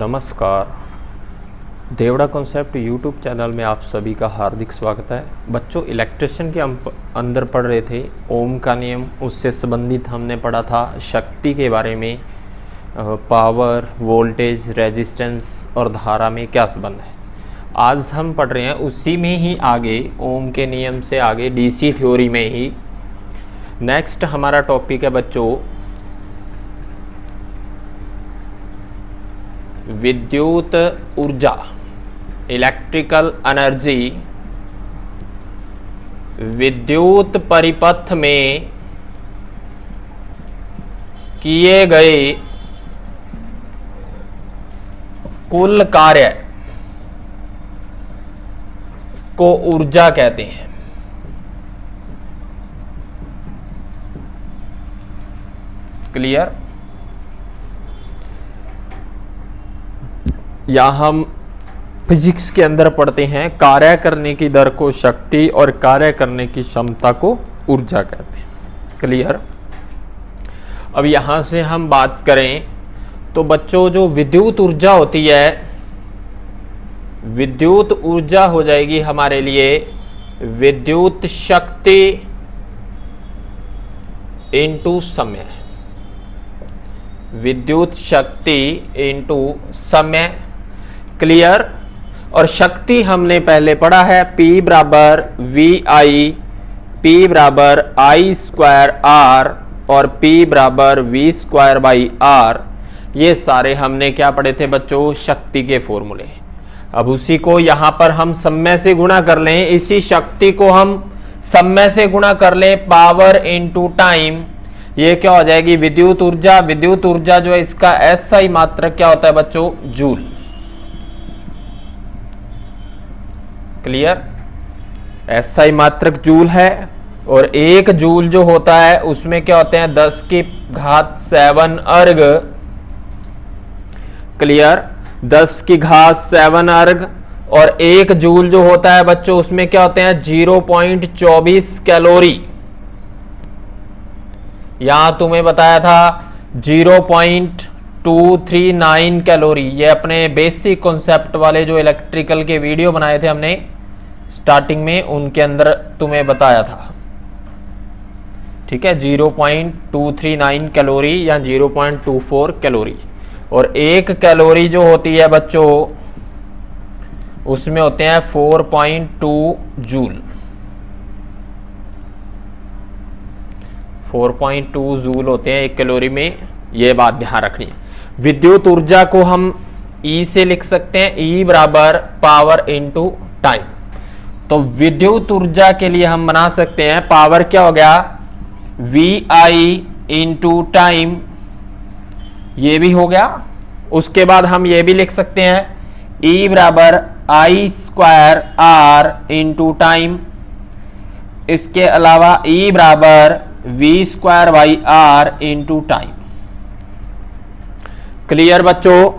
नमस्कार। Devda concept YouTube channel में आप सभी का हार्दिक स्वागत है। बच्चों, इलेक्ट्रिशियन के अंदर पढ़ रहे थे ओम का नियम, उससे संबंधित हमने पढ़ा था शक्ति के बारे में, पावर, वोल्टेज, रेजिस्टेंस और धारा में क्या संबंध है। आज हम पढ़ रहे हैं उसी में ही आगे, ओम के नियम से आगे डीसी थ्योरी में ही। नेक्स्ट हमारा टॉपिक है बच्चों विद्युत ऊर्जा, इलेक्ट्रिकल एनर्जी। विद्युत परिपथ में किए गए कुल कार्य को ऊर्जा कहते हैं। क्लियर? या हम फिजिक्स के अंदर पढ़ते हैं कार्य करने की दर को शक्ति और कार्य करने की क्षमता को ऊर्जा कहते हैं। क्लियर? अब यहां से हम बात करें तो बच्चों जो विद्युत ऊर्जा होती है, विद्युत ऊर्जा हो जाएगी हमारे लिए विद्युत शक्ति इनटू समय। विद्युत शक्ति इनटू समय। क्लियर? और शक्ति हमने पहले पढ़ा है P बराबर VI, P बराबर I स्क्वायर R और P बराबर V स्क्वायर बाई R। ये सारे हमने क्या पढ़े थे बच्चों? शक्ति के फॉर्मूले। अब उसी को यहां पर हम समय से गुणा कर लें, इसी शक्ति को हम समय से गुणा कर लें पावर इनटू टाइम। ये क्या हो जाएगी? विद्युत ऊर्जा। विद्युत ऊर्जा जो है इसका SI मात्रक क्या होता है बच्चों? जूल। क्लियर? SI मात्रक जूल है और एक जूल जो होता है उसमें क्या होते हैं? 10 की घात 7 अर्ग। क्लियर? 10 की घात 7 अर्ग। और एक जूल जो होता है बच्चों उसमें क्या होते हैं? 0.24 कैलोरी। यहां तुम्हें बताया था 0.239 कैलोरी। ये अपने बेसिक कॉन्सेप्ट वाले जो इलेक्ट्रिकल के वीडियो बनाए थे हमने स्टार्टिंग में, उनके अंदर तुम्हें बताया था। ठीक है, 0.239 कैलोरी या 0.24 कैलोरी। और एक कैलोरी जो होती है बच्चों उसमें होते हैं 4.2 जूल। 4.2 जूल होते हैं एक कैलोरी में। ये बात ध्यान रखनी है। विद्युत ऊर्जा को हम E से लिख सकते हैं, E बराबर पावर इनटू टाइम। तो विद्युत ऊर्जा के लिए हम बना सकते हैं पावर क्या हो गया? VI into time. ये भी हो गया। उसके बाद हम ये भी लिख सकते हैं E बराबर I square R into time. इसके अलावा E बराबर V square by R into time. Clear बच्चों?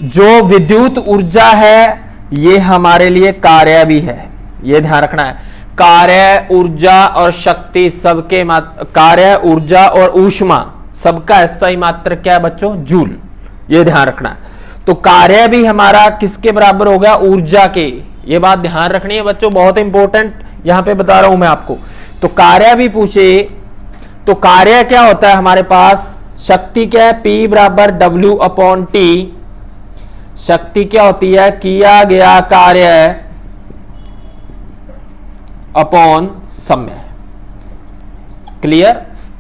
जो विद्युत ऊर्जा है ये हमारे लिए कार्य भी है, ये ध्यान रखना है। कार्य, ऊर्जा और शक्ति सबके कार्य, ऊर्जा और ऊष्मा सबका SI मात्रक क्या है बच्चों? जूल। ये ध्यान रखना है। तो कार्य भी हमारा किसके बराबर हो गया? ऊर्जा के। ये बात ध्यान रखनी है बच्चों, बहुत इंपॉर्टेंट यहां पे बता रहा हूं मैं आपको। तो कार्य भी पूछे तो कार्य क्या होता है हमारे पास? शक्ति क्या है? P बराबर W अपॉन T। शक्ति क्या होती है? किया गया कार्य अपॉन समय। क्लियर?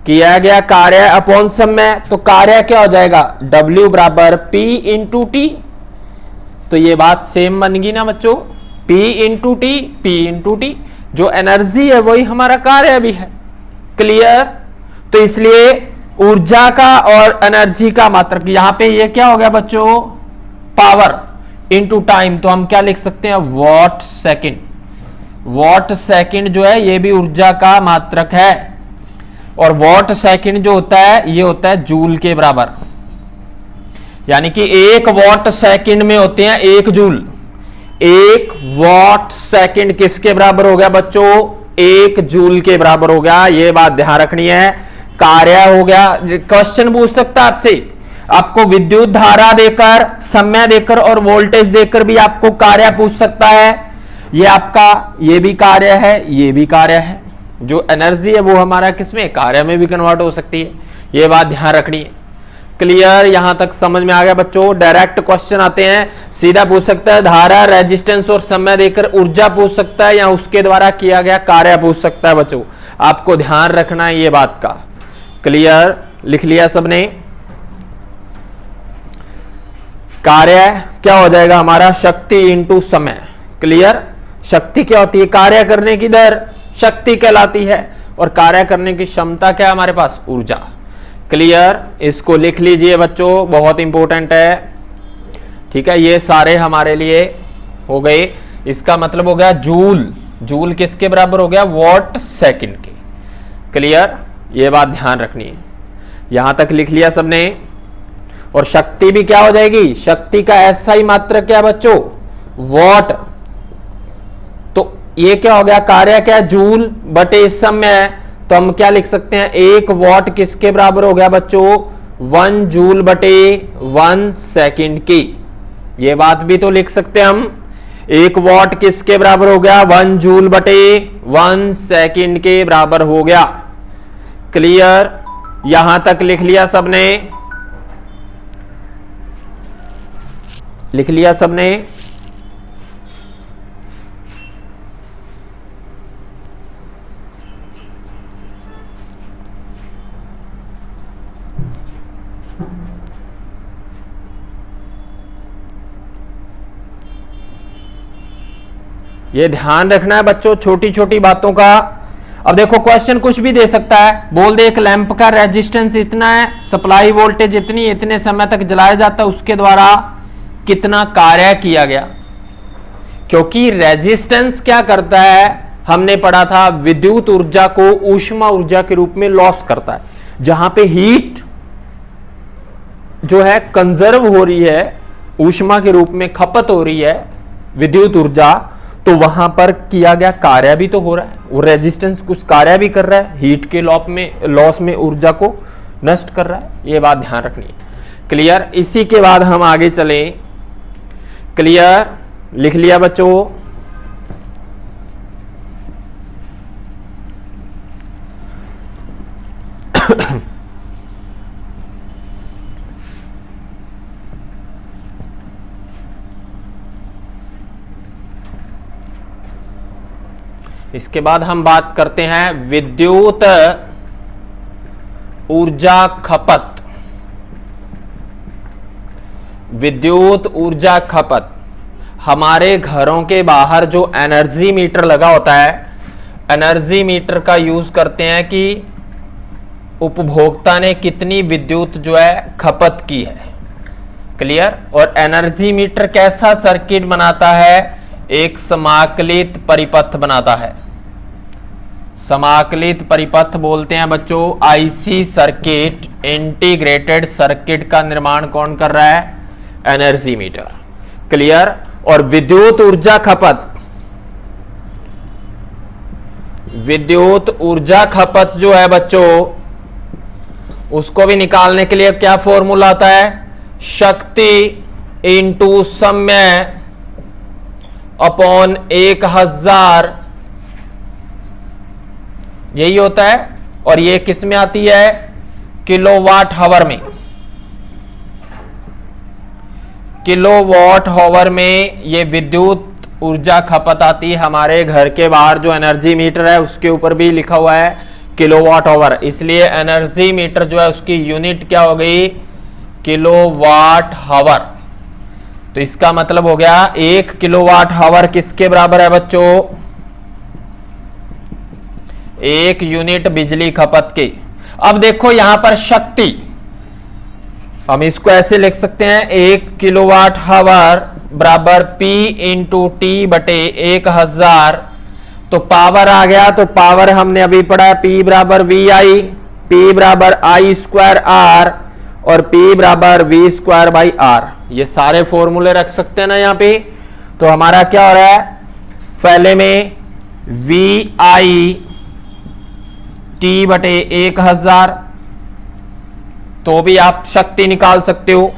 किया गया कार्य अपॉन समय। तो कार्य क्या हो जाएगा? W बराबर P इंटू T। तो ये बात सेम बन गई ना बच्चों? P into T, P into T। जो एनर्जी है वही हमारा कार्य भी है। क्लियर? तो इसलिए ऊर्जा का और एनर्जी का मात्रक यहां पे ये क्या हो गया बच्चों? Power into time. तो हम क्या लिख सकते हैं? What second. वॉट सेकंड जो है ये भी ऊर्जा का मात्रक है। और वॉट सेकंड जो होता है ये होता है जूल के बराबर। यानी कि 1 वॉट सेकंड में होते हैं 1 जूल। 1 वॉट सेकंड किसके बराबर हो गया बच्चों? 1 जूल के बराबर हो गया। ये बात ध्यान रखनी है। कार्य हो गया। क्वेश्चन पूछ सकता है आपसे, आपको विद्युत धारा देकर, समय देकर और वोल्टेज देकर भी आपको कार्य पूछ सकता है। ये आपका ये भी कार्य है, ये भी कार्य है। जो एनर्जी है वो हमारा किसमें, कार्य में भी कन्वर्ट हो सकती है। ये बात ध्यान रखनी है। क्लियर, यहां तक समझ में आ गया बच्चों। डायरेक्ट क्वेश्चन आते हैं, सीधा पूछ सकता है धारा, रेजिस्टेंस और समय देकर ऊर्जा पूछ सकता है, या उसके द्वारा किया गया कार्य पूछ सकता है। बच्चों आपको ध्यान रखना है ये बात का। क्लियर, लिख लिया सबने। कार्य क्या हो जाएगा हमारा, शक्ति इंटू समय। क्लियर, शक्ति क्या होती है, कार्य करने की दर शक्ति कहलाती है, और कार्य करने की क्षमता क्या है हमारे पास, ऊर्जा। क्लियर, इसको लिख लीजिए बच्चों, बहुत इंपॉर्टेंट है। ठीक है, ये सारे हमारे लिए हो गए। इसका मतलब हो गया जूल। जूल किसके बराबर हो गया, वॉट सेकंड के। क्लियर, ये बात ध्यान रखनी है। यहां तक लिख लिया सबने। और शक्ति भी क्या हो जाएगी, शक्ति का ऐसा ही मात्रक क्या बच्चों, वॉट। तो ये क्या हो गया, कार्य क्या, जूल बटे समय। तो हम क्या लिख सकते हैं, 1 वॉट किसके बराबर हो गया बच्चों, 1 जूल बटे 1 सेकंड की। ये बात भी तो लिख सकते हैं हम। 1 वॉट किसके बराबर हो गया, 1 जूल बटे 1 सेकंड के बराबर हो गया। क्लियर, यहां तक लिख लिया सबने, लिख लिया सबने। ये ध्यान रखना है बच्चों छोटी छोटी बातों का। अब देखो क्वेश्चन कुछ भी दे सकता है, बोल दे एक लैंप का रेजिस्टेंस इतना है, सप्लाई वोल्टेज इतनी, इतने समय तक जलाया जाता है, उसके द्वारा कितना कार्य किया गया। क्योंकि रेजिस्टेंस क्या करता है, हमने पढ़ा था, विद्युत ऊर्जा को ऊष्मा ऊर्जा के रूप में लॉस करता है। जहां पे हीट जो है कंजर्व हो रही है, ऊष्मा के रूप में खपत हो रही है विद्युत ऊर्जा, तो वहां पर किया गया कार्य भी तो हो रहा है। वो रेजिस्टेंस कुछ कार्य भी कर रहा है, हीट के लॉस में ऊर्जा को नष्ट कर रहा है। ये बात ध्यान रखनी है। क्लियर, इसी के बाद हम आगे चले। क्लियर, लिख लिया बच्चों। इसके बाद हम बात करते हैं विद्युत ऊर्जा खपत। विद्युत ऊर्जा खपत, हमारे घरों के बाहर जो एनर्जी मीटर लगा होता है, एनर्जी मीटर का यूज करते हैं कि उपभोक्ता ने कितनी विद्युत जो है खपत की है। क्लियर, और एनर्जी मीटर कैसा सर्किट बनाता है, एक समाकलित परिपथ बनाता है। समाकलित परिपथ बोलते हैं बच्चों आईसी सर्किट, इंटीग्रेटेड सर्किट का निर्माण कौन कर रहा है, एनर्जी मीटर। क्लियर, और विद्युत ऊर्जा खपत, विद्युत ऊर्जा खपत जो है बच्चों, उसको भी निकालने के लिए क्या फॉर्मूला आता है, शक्ति इंटू समय अपॉन 1000, यही होता है। और ये किस में आती है, किलोवाट हावर में। किलोवाट हावर में ये विद्युत ऊर्जा खपत आती है। हमारे घर के बाहर जो एनर्जी मीटर है उसके ऊपर भी लिखा हुआ है किलोवाट हावर, इसलिए एनर्जी मीटर जो है उसकी यूनिट क्या हो गई, किलोवाट हावर। तो इसका मतलब हो गया 1 किलोवाट हावर किसके बराबर है बच्चों, 1 यूनिट बिजली खपत के। अब देखो यहां पर शक्ति, हम इसको ऐसे लिख सकते हैं 1 किलोवाट हावर बराबर P इंटू टी बटे 1000। तो पावर आ गया, तो पावर हमने अभी पढ़ा P बराबर VI, P बराबर I स्क्वायर R और P बराबर V स्क्वायर बाई R। ये सारे फॉर्मूले रख सकते हैं ना यहाँ पे। तो हमारा क्या हो रहा है, पहले में VI T बटे 1000 तो भी आप शक्ति निकाल सकते हो।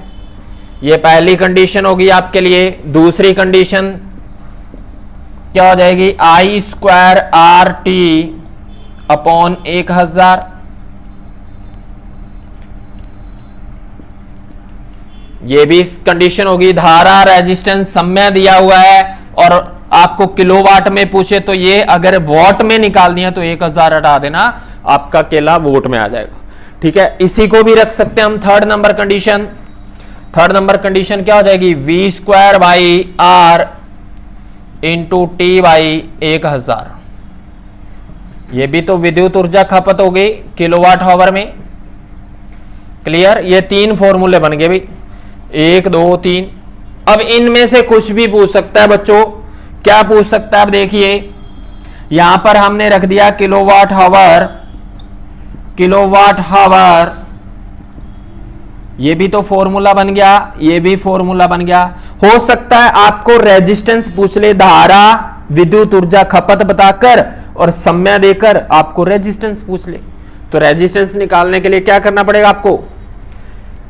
ये पहली कंडीशन होगी आपके लिए। दूसरी कंडीशन क्या हो जाएगी, आई स्क्वायर आर टी अपॉन 1000। ये भी कंडीशन होगी। धारा रेजिस्टेंस समय दिया हुआ है और आपको किलोवाट में पूछे तो ये अगर वॉट में निकाल दिया तो 1000 हटा देना, आपका केला वोट में आ जाएगा। ठीक है, इसी को भी रख सकते हैं हम third number condition. Third number condition क्या हो जाएगी, v square by r into t by 1000। ये भी तो विद्युत ऊर्जा खपत हो गई किलोवाट आवर में। क्लियर, ये 3 फॉर्मूले बन गए भाई, 1 2 3। अब इनमें से कुछ भी पूछ सकता है बच्चों। क्या पूछ सकता है, अब देखिए यहां पर हमने रख दिया किलोवाट आवर, किलोवाट आवर, ये भी तो फॉर्मूला बन गया, ये भी फॉर्मूला बन गया। हो सकता है आपको रेजिस्टेंस पूछ ले, धारा विद्युत ऊर्जा खपत बताकर और समय देकर आपको रेजिस्टेंस पूछ ले। तो रेजिस्टेंस निकालने के लिए क्या करना पड़ेगा आपको,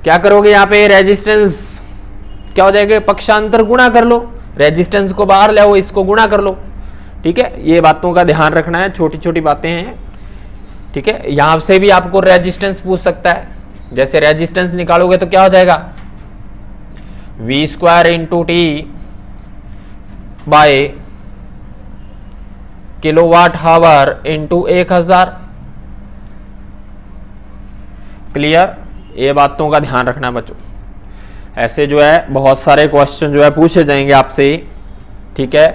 क्या करोगे, यहां पे रेजिस्टेंस क्या हो जाएगा, पक्षांतर गुणा कर लो, रेजिस्टेंस को बाहर ले आओ, इसको गुणा कर लो। ठीक है, ये बातों का ध्यान रखना है, छोटी छोटी बातें हैं। ठीक है, यहां से भी आपको रेजिस्टेंस पूछ सकता है। जैसे रेजिस्टेंस निकालोगे तो क्या हो जाएगा, v square into t by kilowatt hour into 1000। Clear, ये बातों का ध्यान रखना है बच्चों। ऐसे जो है बहुत सारे क्वेश्चन जो है पूछे जाएंगे आपसे। ठीक है,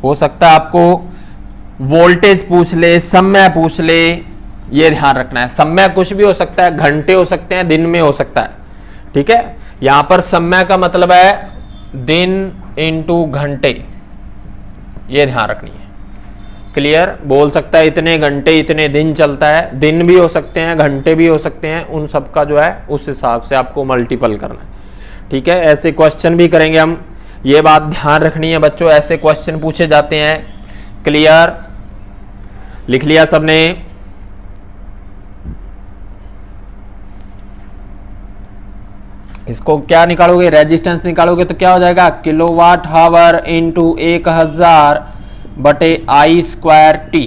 हो सकता है आपको वोल्टेज पूछ ले, समय पूछ ले, ये ध्यान रखना है। समय कुछ भी हो सकता है, घंटे हो सकते हैं, दिन में हो सकता है। ठीक है, यहां पर समय का मतलब है दिन इंटू घंटे, ये ध्यान रखनी है। क्लियर, बोल सकता है इतने घंटे इतने दिन चलता है, दिन भी हो सकते हैं, घंटे भी हो सकते हैं, उन सब का जो है उस हिसाब से आपको मल्टीपल करना है। ठीक है, ऐसे क्वेश्चन भी करेंगे हम, ये बात ध्यान रखनी है बच्चों, ऐसे क्वेश्चन पूछे जाते हैं। क्लियर, लिख लिया सबने। इसको क्या निकालोगे, रेजिस्टेंस निकालोगे तो क्या हो जाएगा, किलोवाट आवर इंटू 1000 बटे आई स्क्वायर टी।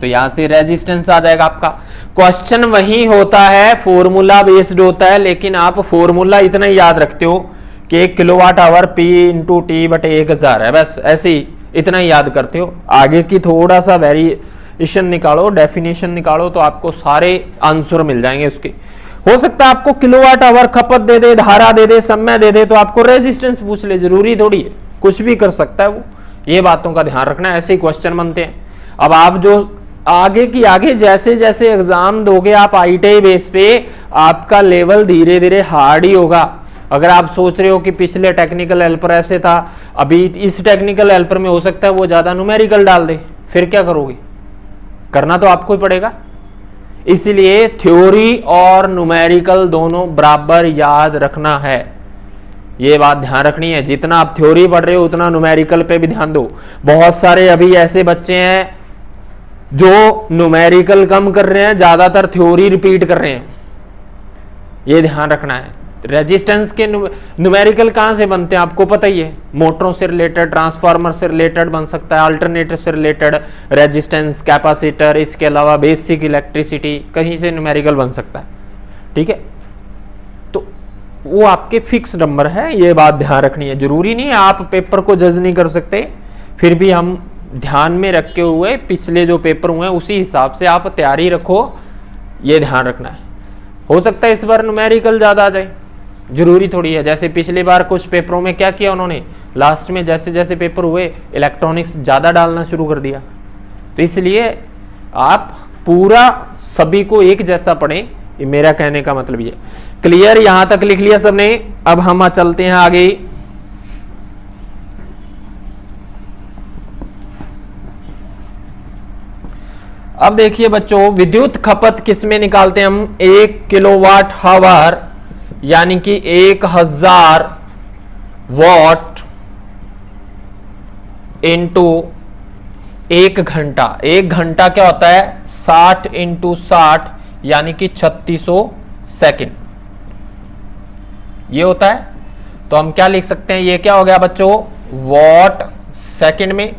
तो यहां से रेजिस्टेंस आ जाएगा आपका। क्वेश्चन वही होता है, फॉर्मूला बेस्ड होता है, लेकिन आप फॉर्मूला इतना ही याद रखते हो कि 1 kilowatt hour P into T बटे 1000 है, बस ऐसे ही इतना ही याद करते हो। आगे की थोड़ा सा वेरिएशन निकालो, डेफिनेशन निकालो, तो आपको सारे आंसर मिल जाएंगे उसके। हो सकता है आपको किलोवाट आवर खपत दे दे, धारा दे दे, समय दे दे, तो आपको रेजिस्टेंस पूछ ले, जरूरी थोड़ी है, कुछ भी कर सकता है वो। ये बातों का ध्यान रखना है, ऐसे ही क्वेश्चन बनते हैं। अब आप जो आगे की आगे जैसे जैसे एग्जाम दोगे आप आईटीआई बेस पे, आपका लेवल धीरे धीरे हार्ड ही होगा। अगर आप सोच रहे हो कि पिछले टेक्निकल हेल्पर ऐसे था, अभी इस टेक्निकल हेल्पर में हो सकता है वो ज्यादा न्यूमेरिकल डाल दे, फिर क्या करोगे, करना तो आपको ही पड़ेगा। इसलिए थ्योरी और न्यूमेरिकल दोनों बराबर याद रखना है, ये बात ध्यान रखनी है। जितना आप थ्योरी पढ़ रहे हो उतना न्यूमेरिकल पे भी ध्यान दो। बहुत सारे अभी ऐसे बच्चे हैं जो न्यूमेरिकल कम कर रहे हैं, ज्यादातर थ्योरी रिपीट कर रहे हैं, ये ध्यान रखना है। रेजिस्टेंस के न्यूमेरिकल कहां से बनते हैं आपको पता ही है, मोटरों से रिलेटेड, ट्रांसफार्मर से रिलेटेड बन सकता है, अल्टरनेटर से रिलेटेड, रेजिस्टेंस, कैपेसिटर, इसके अलावा बेसिक इलेक्ट्रिसिटी, कहीं से न्यूमेरिकल बन सकता है। ठीक है, तो वो आपके फिक्स नंबर है, ये बात ध्यान रखनी है। जरूरी नहीं है, आप पेपर को जज नहीं कर सकते, फिर भी हम ध्यान में रखे हुए पिछले जो पेपर हुए उसी हिसाब से आप तैयारी रखो, ये ध्यान रखना है। हो सकता है इस बार न्यूमेरिकल ज्यादा आ जाए, जरूरी थोड़ी है। जैसे पिछली बार कुछ पेपरों में क्या किया उन्होंने, लास्ट में जैसे जैसे पेपर हुए इलेक्ट्रॉनिक्स ज़्यादा डालना शुरू कर दिया। तो इसलिए आप पूरा सभी को एक जैसा पढ़ें, ये मेरा कहने का मतलब ये। क्लियर, यहां तक लिख लिया सबने। अब हम चलते हैं आगे। अब देखिए बच्चों, विद्युत खपत किस में निकालते हैं हम, 1 किलोवाट आवर यानी कि 1000 वॉट इंटू 1 घंटा। 1 घंटा क्या होता है, 60 इंटू 60 यानी कि 3600 सेकेंड ये होता है। तो हम क्या लिख सकते हैं, ये क्या हो गया बच्चों, वॉट सेकेंड में,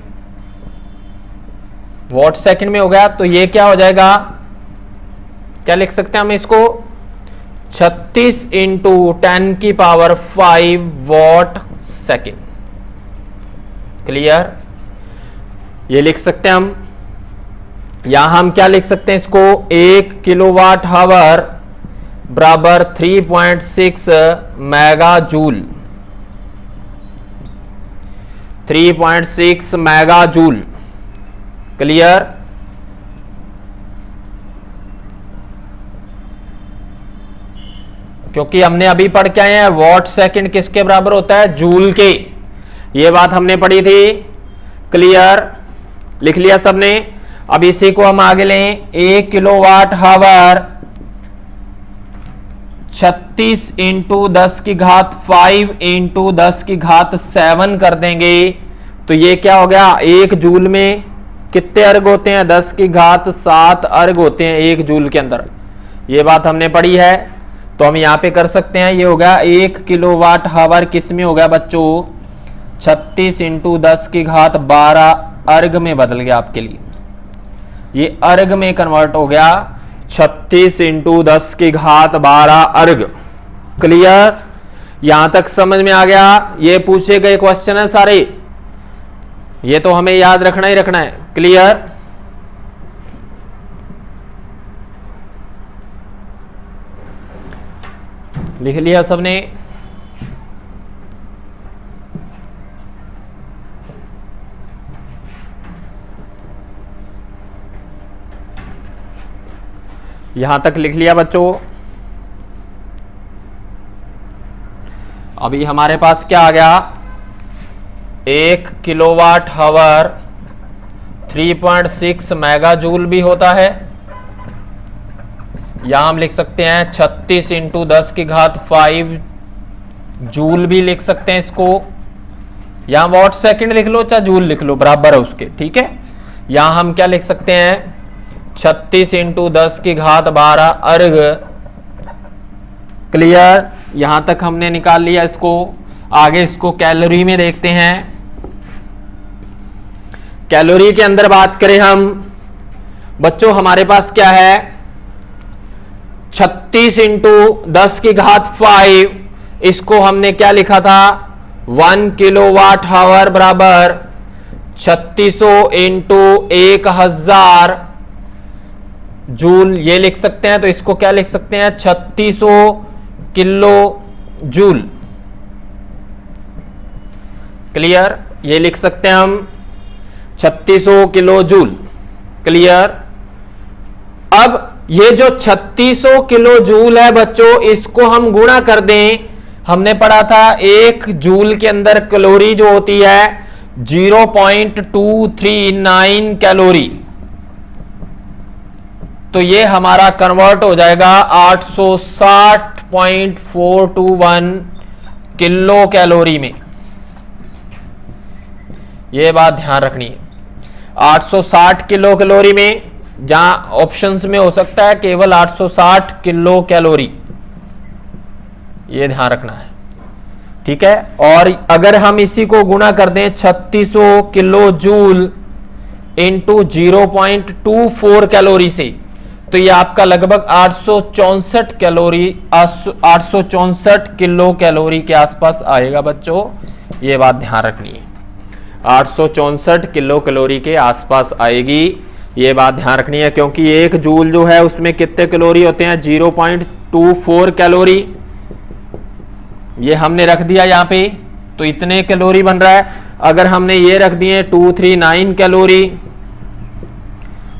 वॉट सेकेंड में हो गया। तो ये क्या हो जाएगा, क्या लिख सकते हैं हम इसको, 36 इंटू 10 की पावर 5 वॉट सेकेंड। क्लियर, ये लिख सकते हैं हम। यहां हम क्या लिख सकते हैं इसको, 1 किलोवाट हावर बराबर 3.6 mega joule, 3.6 mega joule. Clear, क्योंकि हमने अभी पढ़ के आए हैं वॉट सेकंड किसके बराबर होता है, जूल के, ये बात हमने पढ़ी थी। क्लियर, लिख लिया सबने। अब इसी को हम आगे लें, 1 किलोवाट हावर 36 इंटू 10 की घात 5 इंटू 10 की घात 7 कर देंगे तो ये क्या हो गया, 1 जूल में कितने अर्ग होते हैं, 10 की घात 7 अर्ग होते हैं 1 जूल के अंदर। ये बात हमने पढ़ी है, तो हम यहां पे कर सकते हैं। ये हो गया 1 किलोवाट हावर किस में हो गया बच्चों, 36 इंटू 10 की घात 12 अर्ग में बदल गया आपके लिए, ये अर्ग में कन्वर्ट हो गया, 36 इंटू 10 की घात 12 अर्ग। क्लियर, यहां तक समझ में आ गया। ये पूछे गए क्वेश्चन है सारे, ये तो हमें याद रखना ही रखना है। क्लियर, लिख लिया सबने। यहां तक लिख लिया बच्चों। अभी हमारे पास क्या आ गया, 1 किलोवाट हावर 3.6 मेगा जूल भी होता है। यहां हम लिख सकते हैं 36 इंटू 10 की घात 5 जूल भी लिख सकते हैं इसको। यहां वॉट सेकंड लिख लो चाहे जूल लिख लो, बराबर है उसके, ठीक है। यहां हम क्या लिख सकते हैं, 36 इंटू 10 की घात 12 अर्ग। क्लियर, यहां तक हमने निकाल लिया इसको। आगे इसको कैलोरी में देखते हैं। कैलोरी के अंदर बात करें हम बच्चों, हमारे पास क्या है, 36 इंटू 10 की घात 5, इसको हमने क्या लिखा था, 1 किलोवाट हावर बराबर 3600 इंटू 1000 जूल, ये लिख सकते हैं। तो इसको क्या लिख सकते हैं, 3600 किलो जूल। क्लियर, ये लिख सकते हैं हम 3600 किलो जूल। क्लियर, अब ये जो 3600 किलो जूल है बच्चों, इसको हम गुणा कर दें। हमने पढ़ा था 1 जूल के अंदर कैलोरी जो होती है 0.239 कैलोरी, तो ये हमारा कन्वर्ट हो जाएगा 860.421 किलो कैलोरी में। ये बात ध्यान रखनी है, 860 किलो कैलोरी में, जहां ऑप्शंस में हो सकता है केवल 860 किलो कैलोरी, ये ध्यान रखना है, ठीक है। और अगर हम इसी को गुणा कर दें 3600 किलो जूल इंटू 0.24 कैलोरी से, तो ये आपका लगभग 864 कैलोरी, 864 किलो कैलोरी के आसपास आएगा बच्चों। ये बात ध्यान रखनी है, 864 किलो कैलोरी के आसपास आएगी, ये बात ध्यान रखनी है। क्योंकि 1 जूल जो है उसमें कितने कैलोरी होते हैं, 0.24 कैलोरी, ये हमने रख दिया यहाँ पे, तो इतने कैलोरी बन रहा है। अगर हमने ये रख दिए 239 कैलोरी,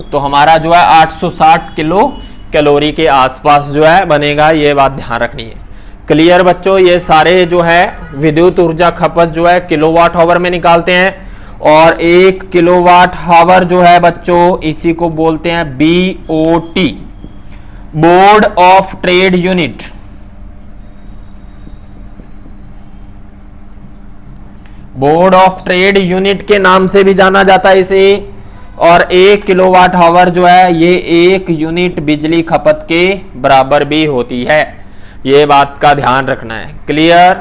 तो हमारा जो है 860 किलो कैलोरी के आसपास जो है बनेगा, ये बात ध्यान रखनी है। क्लियर बच्चों, ये सारे जो है विद्युत ऊर्जा खपत जो है किलोवाट आवर में निकालते हैं, और 1 किलोवाट आवर जो है बच्चों, इसी को बोलते हैं BOT, board of trade unit. Board of trade unit के नाम से भी जाना जाता है इसे। और 1 किलोवाट आवर जो है ये 1 यूनिट बिजली खपत के बराबर भी होती है। ये बात का ध्यान रखना है। क्लियर?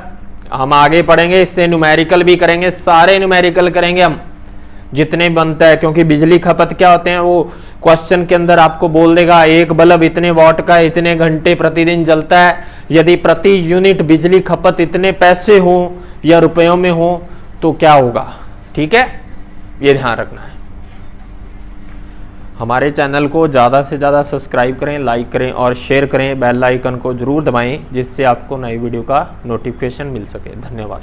हम आगे पढ़ेंगे, इससे न्यूमेरिकल भी करेंगे, सारे न्यूमेरिकल करेंगे हम जितने बनता है, क्योंकि बिजली खपत क्या होते हैं वो क्वेश्चन के अंदर आपको बोल देगा। एक बल्ब इतने वॉट का इतने घंटे प्रतिदिन जलता है, यदि प्रति यूनिट बिजली खपत इतने पैसे हो या रुपयों में हो तो क्या होगा। ठीक है, ये ध्यान रखना है। हमारे चैनल को ज़्यादा से ज़्यादा सब्सक्राइब करें, लाइक करें और शेयर करें, बेल आइकन को जरूर दबाएं जिससे आपको नई वीडियो का नोटिफिकेशन मिल सके। धन्यवाद।